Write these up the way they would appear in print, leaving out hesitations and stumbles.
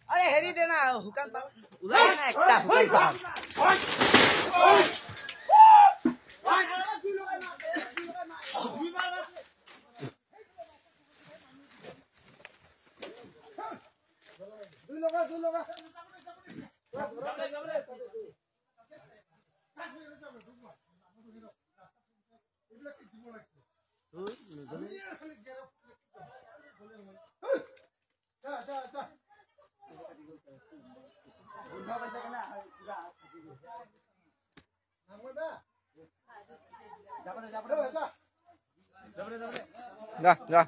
अरे हेरी देना हुकान उधर ना एकटा हुकान जा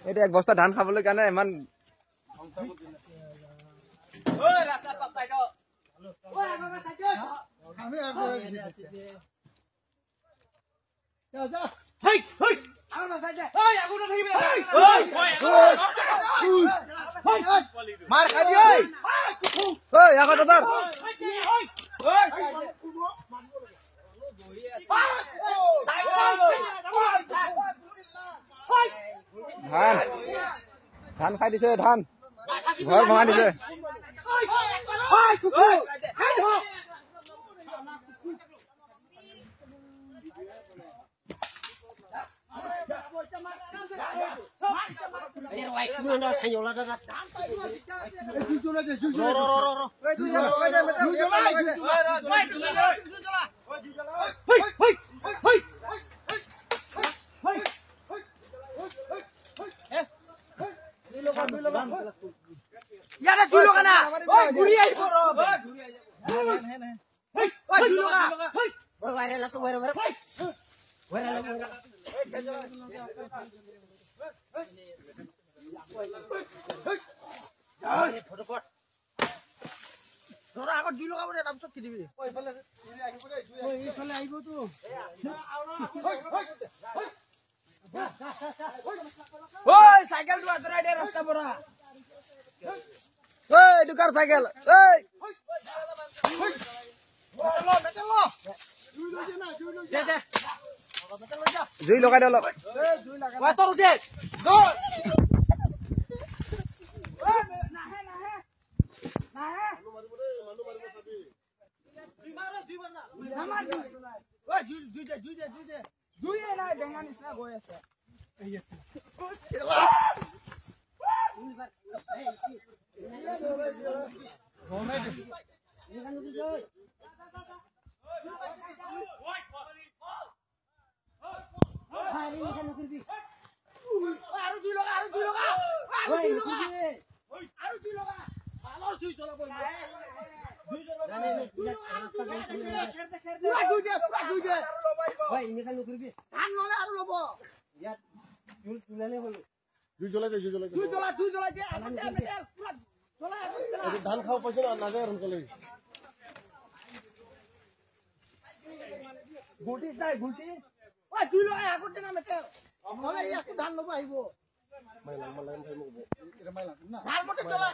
এটা এক বস্তা ধান খাবলৈ কাৰণে ইমান ওই রাস্তা পাপাই দো ওই আগা সাইড আমি আগা যা হেই হেই আগা সাইড ওই আগা থাকিবি ওই মার খাবি ওই ওই আগা দাদা ওই ধান ধান খাই দিছে ধান ঘর ভাঙা দিছে यार दुई लोग ना ओए गुरी आई पर ओए गुरी आई ओए दुई लोग ओए वायरल लग वायरल वायरल अरे फटाफट তোরা আগত দুই লোক আবরে তারপর কি দিবি ওই ফলে এই ফলে আইবো তো ওই সাইকেল দুয়া ধরাই দে রাস্তা পড়া ওই দুকার সাইকেল ওই মেটেলো দে দে দুই লগাই দে অলপ দুই লাগা ওই তোর দে গো ওই নাহে নাহে নাহে মানু মারিব সবি দুই মারো জীবন না আমার ওই দুই না ডেঙ্গা নিছনা গৈ আছে এই ধান খাও পাইছ না নাজে রুকলে গুটি নাই গুটি ওই দুই লগাই আগতে না মেতে আমলে একটু ধান লব আইব মাইলাম ভাই মগব এটা মাইলাম না ধান মতে চলা